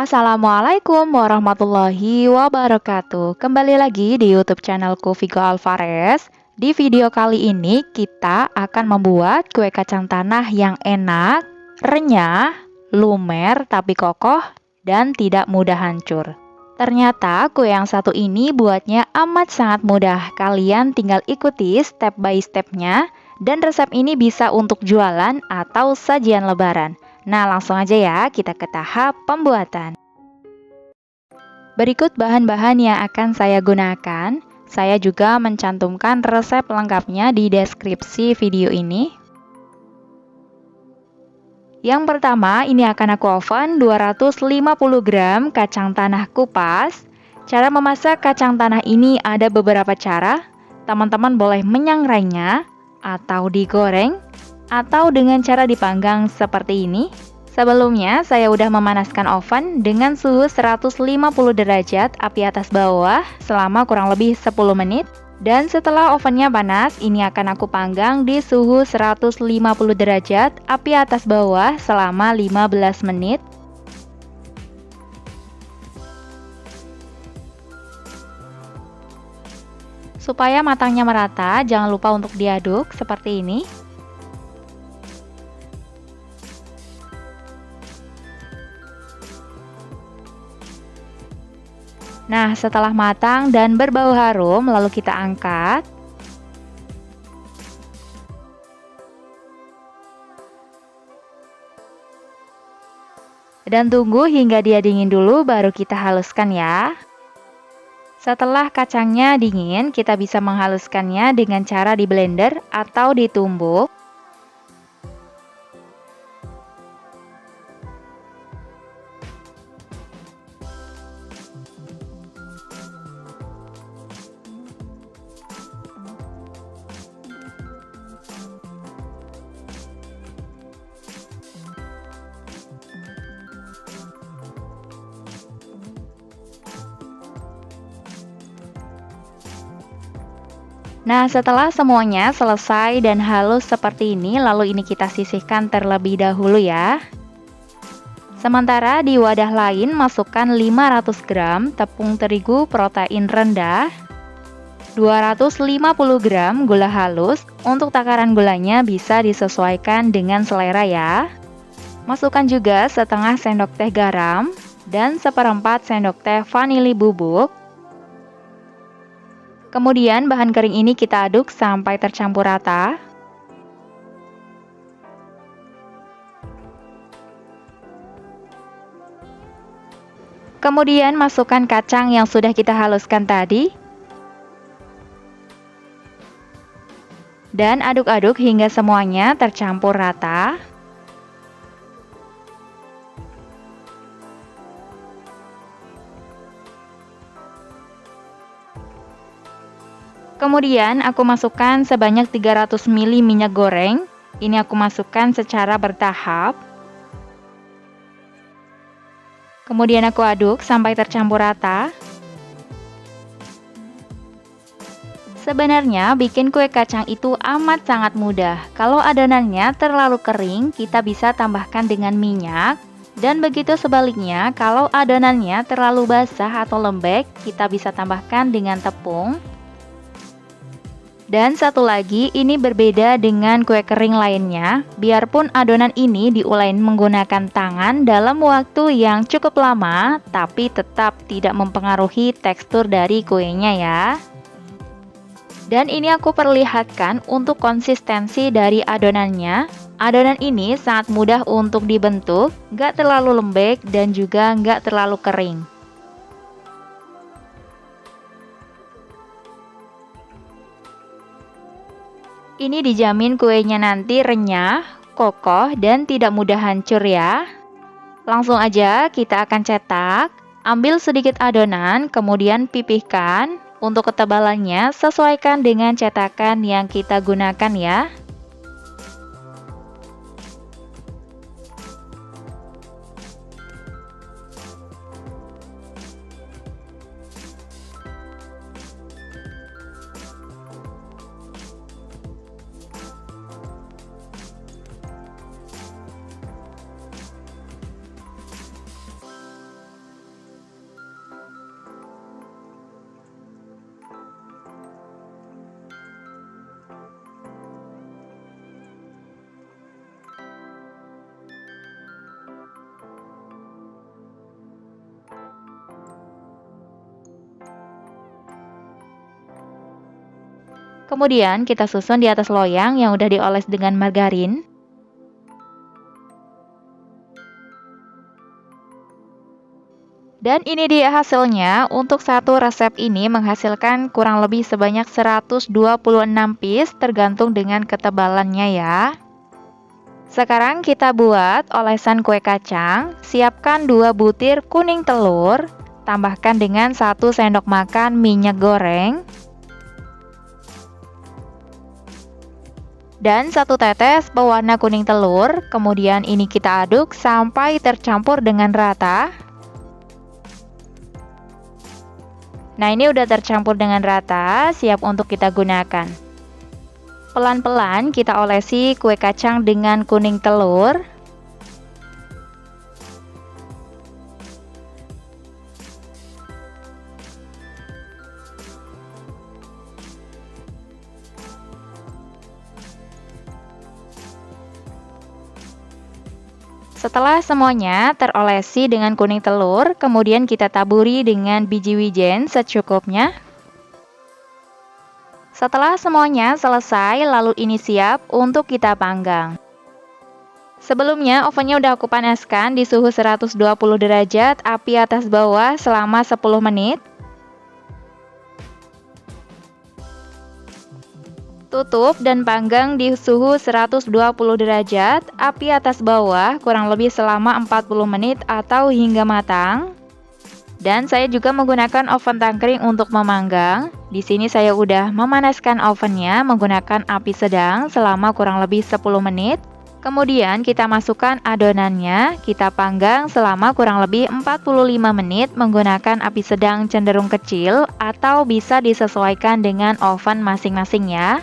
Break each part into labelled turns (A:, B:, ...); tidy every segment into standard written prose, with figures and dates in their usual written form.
A: Assalamualaikum warahmatullahi wabarakatuh. Kembali lagi di YouTube channelku Vigo Alvarez. Di video kali ini kita akan membuat kue kacang tanah yang enak, renyah, lumer tapi kokoh, dan tidak mudah hancur. Ternyata kue yang satu ini buatnya amat sangat mudah. Kalian tinggal ikuti step by stepnya, dan resep ini bisa untuk jualan atau sajian lebaran. Nah, langsung aja ya kita ke tahap pembuatan. Berikut bahan-bahan yang akan saya gunakan. Saya juga mencantumkan resep lengkapnya di deskripsi video ini. Yang pertama, ini akan aku oven 250 gram kacang tanah kupas. Cara memasak kacang tanah ini ada beberapa cara. Teman-teman boleh menyangrainya, atau digoreng, atau dengan cara dipanggang seperti ini. Sebelumnya, saya udah memanaskan oven dengan suhu 150 derajat api atas bawah selama kurang lebih 10 menit. Dan setelah ovennya panas, ini akan aku panggang di suhu 150 derajat api atas bawah selama 15 menit. Supaya matangnya merata, jangan lupa untuk diaduk seperti ini. Nah, setelah matang dan berbau harum, lalu kita angkat. Dan tunggu hingga dia dingin dulu, baru kita haluskan ya. Setelah kacangnya dingin, kita bisa menghaluskannya dengan cara di blender atau ditumbuk. Nah, setelah semuanya selesai dan halus seperti ini, lalu ini kita sisihkan terlebih dahulu ya. Sementara di wadah lain masukkan 500 gram tepung terigu protein rendah, 250 gram gula halus. Untuk takaran gulanya bisa disesuaikan dengan selera ya. Masukkan juga setengah sendok teh garam dan seperempat sendok teh vanili bubuk. Kemudian bahan kering ini kita aduk sampai tercampur rata. Kemudian masukkan kacang yang sudah kita haluskan tadi. Dan aduk-aduk hingga semuanya tercampur rata. Kemudian aku masukkan sebanyak 300 ml minyak goreng. Ini aku masukkan secara bertahap. Kemudian aku aduk sampai tercampur rata. Sebenarnya bikin kue kacang itu amat sangat mudah. Kalau adonannya terlalu kering, kita bisa tambahkan dengan minyak. Dan begitu sebaliknya, kalau adonannya terlalu basah atau lembek, kita bisa tambahkan dengan tepung. Dan satu lagi, ini berbeda dengan kue kering lainnya. Biarpun adonan ini diuleni menggunakan tangan dalam waktu yang cukup lama, tapi tetap tidak mempengaruhi tekstur dari kuenya ya. Dan ini aku perlihatkan untuk konsistensi dari adonannya. Adonan ini sangat mudah untuk dibentuk, nggak terlalu lembek dan juga nggak terlalu kering. Ini dijamin kuenya nanti renyah, kokoh, dan tidak mudah hancur ya. Langsung aja kita akan cetak. Ambil sedikit adonan, kemudian pipihkan. Untuk ketebalannya, sesuaikan dengan cetakan yang kita gunakan ya. Kemudian kita susun di atas loyang yang udah dioles dengan margarin. Dan ini dia hasilnya. Untuk satu resep ini menghasilkan kurang lebih sebanyak 126 piece tergantung dengan ketebalannya ya. Sekarang kita buat olesan kue kacang. Siapkan 2 butir kuning telur, tambahkan dengan 1 sendok makan minyak goreng dan 1 tetes pewarna kuning telur. Kemudian ini kita aduk sampai tercampur dengan rata. Nah, ini udah tercampur dengan rata, siap untuk kita gunakan. Pelan-pelan kita olesi kue kacang dengan kuning telur. Setelah semuanya terolesi dengan kuning telur, kemudian kita taburi dengan biji wijen secukupnya. Setelah semuanya selesai, lalu ini siap untuk kita panggang. Sebelumnya, ovennya udah aku panaskan di suhu 120 derajat, api atas bawah selama 10 menit. Tutup dan panggang di suhu 120 derajat, api atas bawah kurang lebih selama 40 menit atau hingga matang. Dan saya juga menggunakan oven tangkring untuk memanggang. Di sini saya udah memanaskan ovennya menggunakan api sedang selama kurang lebih 10 menit. Kemudian kita masukkan adonannya, kita panggang selama kurang lebih 45 menit menggunakan api sedang cenderung kecil atau bisa disesuaikan dengan oven masing-masing ya.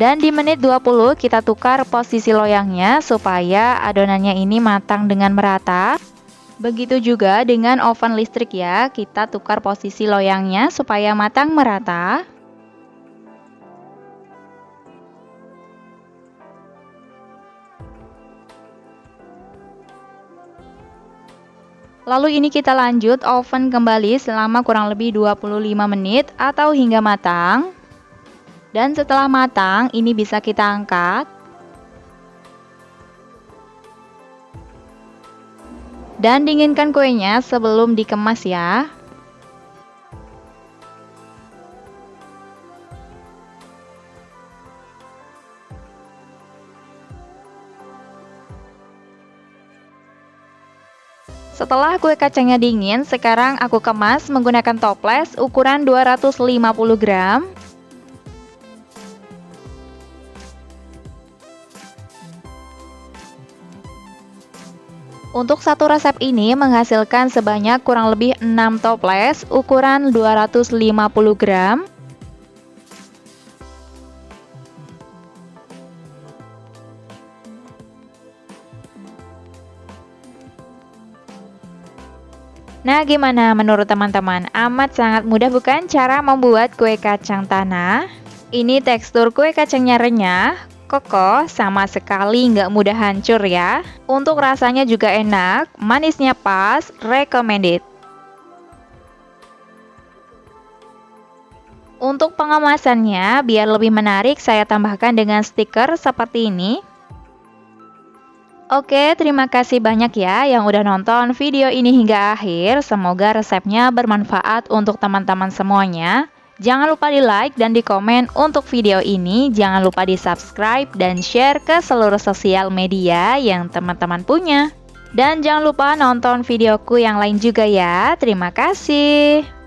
A: Dan di menit 20 kita tukar posisi loyangnya supaya adonannya ini matang dengan merata. Begitu juga dengan oven listrik ya, kita tukar posisi loyangnya supaya matang merata. Lalu ini kita lanjut oven kembali selama kurang lebih 25 menit atau hingga matang. Dan setelah matang, ini bisa kita angkat. Dan dinginkan kuenya sebelum dikemas ya. Setelah kue kacangnya dingin, sekarang aku kemas menggunakan toples ukuran 250 gram. Untuk satu resep ini menghasilkan sebanyak kurang lebih 6 toples ukuran 250 gram. Nah, gimana menurut teman-teman? Amat sangat mudah bukan cara membuat kue kacang tanah? Ini tekstur kue kacangnya renyah, kokoh, sama sekali nggak mudah hancur ya. Untuk rasanya juga enak, manisnya pas, recommended. Untuk pengemasannya, biar lebih menarik, saya tambahkan dengan stiker seperti ini. Oke, terima kasih banyak ya yang udah nonton video ini hingga akhir. Semoga resepnya bermanfaat untuk teman-teman semuanya. Jangan lupa di like dan di komen untuk video ini. Jangan lupa di subscribe dan share ke seluruh sosial media yang teman-teman punya. Dan jangan lupa nonton videoku yang lain juga ya. Terima kasih.